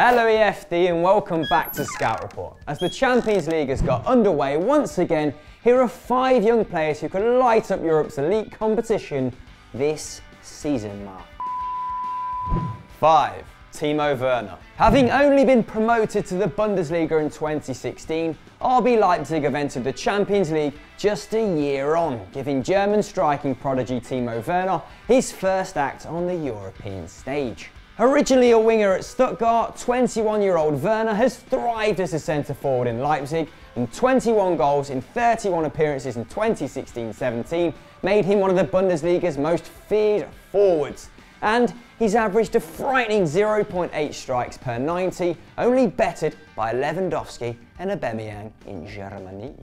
Hello EFD and welcome back to Scout Report. As the Champions League has got underway once again, here are 5 young players who could light up Europe's elite competition this season, Mark. 5. Timo Werner. Having only been promoted to the Bundesliga in 2016, RB Leipzig have entered the Champions League just a year on, giving German striking prodigy Timo Werner his first act on the European stage. Originally a winger at Stuttgart, 21-year-old Werner has thrived as a centre-forward in Leipzig, and 21 goals in 31 appearances in 2016-17 made him one of the Bundesliga's most feared forwards. And he's averaged a frightening 0.8 strikes per 90, only bettered by Lewandowski and Aubameyang in Germany.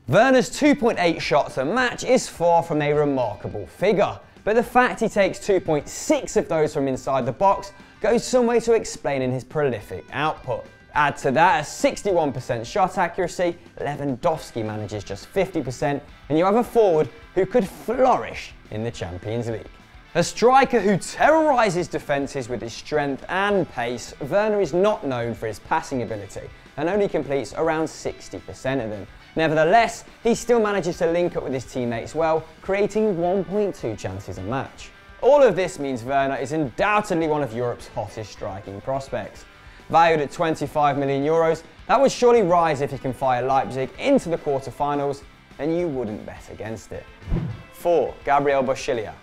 Werner's 2.8 shots a match is far from a remarkable figure, but the fact he takes 2.6 of those from inside the box goes some way to explaining his prolific output. Add to that a 61% shot accuracy, Lewandowski manages just 50%, and you have a forward who could flourish in the Champions League. A striker who terrorises defences with his strength and pace, Werner is not known for his passing ability and only completes around 60% of them. Nevertheless, he still manages to link up with his teammates well, creating 1.2 chances a match. All of this means Werner is undoubtedly one of Europe's hottest striking prospects. Valued at 25 million euros, that would surely rise if he can fire Leipzig into the quarter-finals, and you wouldn't bet against it. 4. Gabriel Boschilia.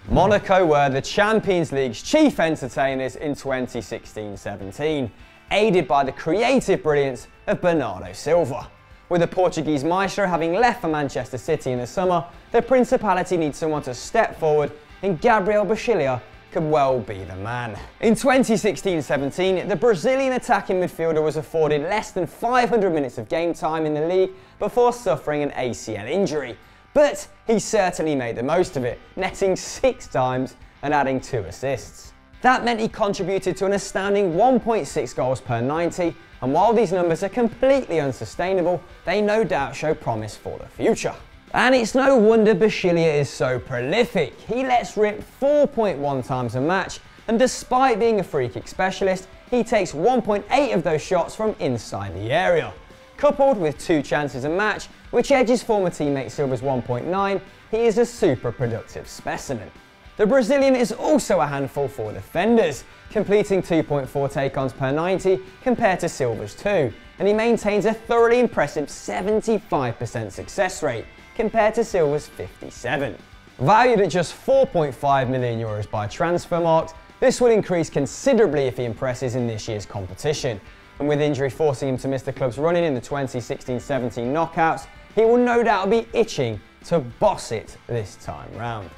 Monaco were the Champions League's chief entertainers in 2016-17, aided by the creative brilliance of Bernardo Silva. With the Portuguese maestro having left for Manchester City in the summer, the Principality needs someone to step forward, and Gabriel Boschilia could well be the man. In 2016-17, the Brazilian attacking midfielder was afforded less than 500 minutes of game time in the league before suffering an ACL injury. But he certainly made the most of it, netting 6 times and adding 2 assists. That meant he contributed to an astounding 1.6 goals per 90, and while these numbers are completely unsustainable, they no doubt show promise for the future. And it's no wonder Boschilia is so prolific. He lets rip 4.1 times a match, and despite being a free kick specialist, he takes 1.8 of those shots from inside the area. Coupled with 2 chances a match, which edges former teammate Silva's 1.9, he is a super productive specimen. The Brazilian is also a handful for defenders, completing 2.4 take-ons per 90 compared to Silva's 2, and he maintains a thoroughly impressive 75% success rate compared to Silva's 57. Valued at just 4.5 million euros by Transfermarkt, this will increase considerably if he impresses in this year's competition, and with injury forcing him to miss the club's run-in in the 2016-17 knockouts, he will no doubt be itching to boss it this time round.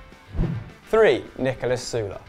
3. Niklas Sule.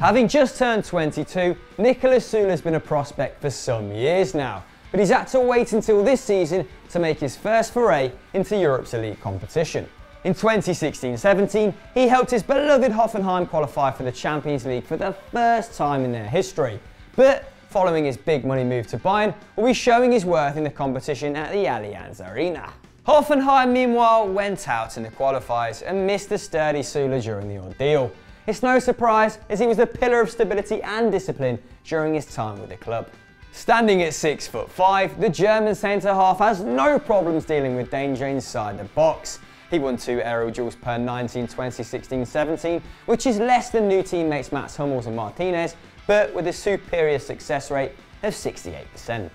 Having just turned 22, Niklas Sule has been a prospect for some years now, but he's had to wait until this season to make his first foray into Europe's elite competition. In 2016-17, he helped his beloved Hoffenheim qualify for the Champions League for the first time in their history, but following his big money move to Bayern, will be showing his worth in the competition at the Allianz Arena. Hoffenheim meanwhile went out in the qualifiers and missed the sturdy Sule during the ordeal. It's no surprise as he was the pillar of stability and discipline during his time with the club. Standing at 6'5", the German centre-half has no problems dealing with danger inside the box. He won 2 aerial duels per 90 in 2016-17, which is less than new teammates Mats Hummels and Martinez, but with a superior success rate of 68%.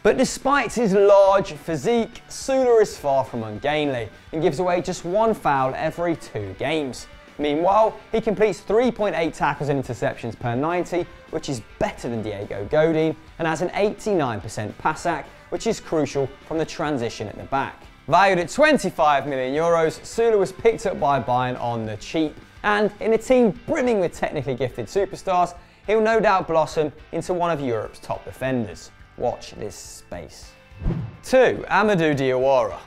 But despite his large physique, Sule is far from ungainly and gives away just 1 foul every 2 games. Meanwhile, he completes 3.8 tackles and interceptions per 90, which is better than Diego Godin, and has an 89% pass ac, which is crucial from the transition at the back. Valued at 25 million euros, Sule was picked up by Bayern on the cheap, and in a team brimming with technically gifted superstars, he'll no doubt blossom into one of Europe's top defenders. Watch this space. 2. Amadou Diawara.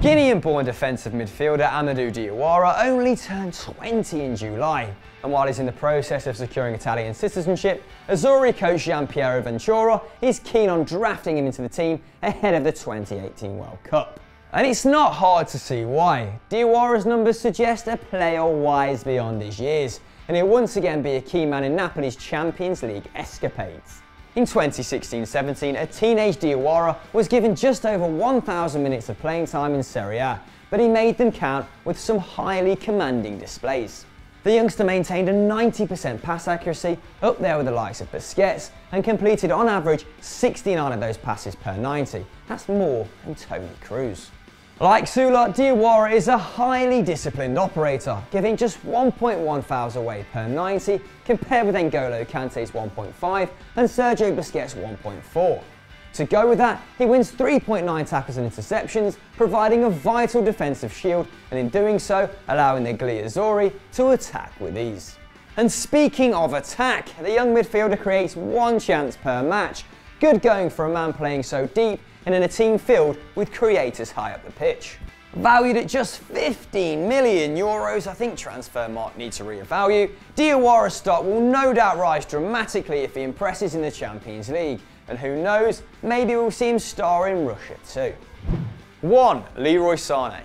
Guinean-born defensive midfielder Amadou Diawara only turned 20 in July, and while he's in the process of securing Italian citizenship, Azzurri coach Gianpiero Ventura is keen on drafting him into the team ahead of the 2018 World Cup. And it's not hard to see why. Diawara's numbers suggest a player wise beyond his years, and he'll once again be a key man in Napoli's Champions League escapades. In 2016-17, a teenage Diawara was given just over 1,000 minutes of playing time in Serie A, but he made them count with some highly commanding displays. The youngster maintained a 90% pass accuracy, up there with the likes of Busquets, and completed on average 69 of those passes per 90. That's more than Toni Kroos. Like Sule, Diawara is a highly disciplined operator, giving just 1.1 fouls away per 90, compared with N'Golo Kante's 1.5 and Sergio Busquets' 1.4. To go with that, he wins 3.9 tackles and interceptions, providing a vital defensive shield, and in doing so, allowing the Gliazzurri to attack with ease. And speaking of attack, the young midfielder creates 1 chance per match. Good going for a man playing so deep and in a team filled with creators high up the pitch. Valued at just 15 million euros, I think Transfermarkt needs to reevaluate. Diawara's stock will no doubt rise dramatically if he impresses in the Champions League. And who knows, maybe we'll see him star in Russia too. 1. Leroy Sane.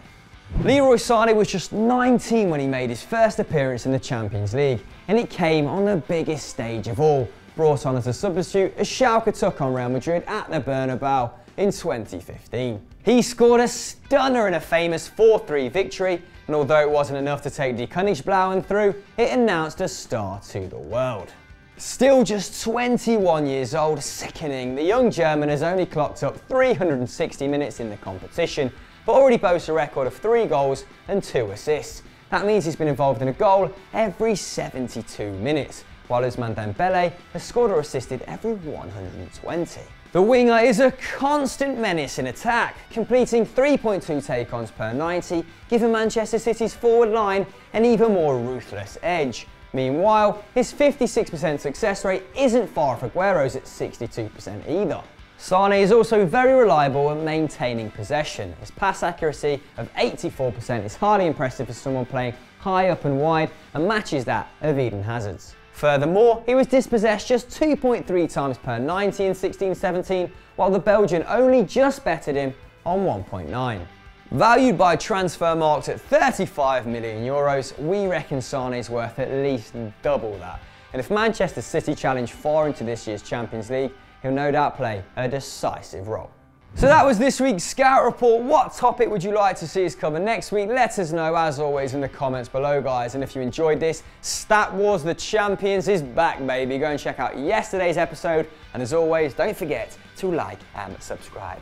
Leroy Sane was just 19 when he made his first appearance in the Champions League, and it came on the biggest stage of all, brought on as a substitute as Schalke took on Real Madrid at the Bernabeu in 2015. He scored a stunner in a famous 4-3 victory, and although it wasn't enough to take Die Königsblauen through, it announced a star to the world. Still just 21 years old, sickening, the young German has only clocked up 360 minutes in the competition, but already boasts a record of 3 goals and 2 assists. That means he's been involved in a goal every 72 minutes, while Ousmane Dembele has scored or assisted every 120. The winger is a constant menace in attack, completing 3.2 take-ons per 90, giving Manchester City's forward line an even more ruthless edge. Meanwhile, his 56% success rate isn't far off Aguero's at 62% either. Sane is also very reliable at maintaining possession. His pass accuracy of 84% is highly impressive for someone playing high up and wide and matches that of Eden Hazard's. Furthermore, he was dispossessed just 2.3 times per 90 in 16-17, while the Belgian only just bettered him on 1.9. Valued by Transfermarkt at 35 million euros, we reckon Sane is worth at least double that. And if Manchester City challenge far into this year's Champions League, he'll no doubt play a decisive role. So that was this week's Scout Report. What topic would you like to see us cover next week? Let us know, as always, in the comments below, guys. And if you enjoyed this, Stat Wars The Champions is back, baby. Go and check out yesterday's episode. And as always, don't forget to like and subscribe.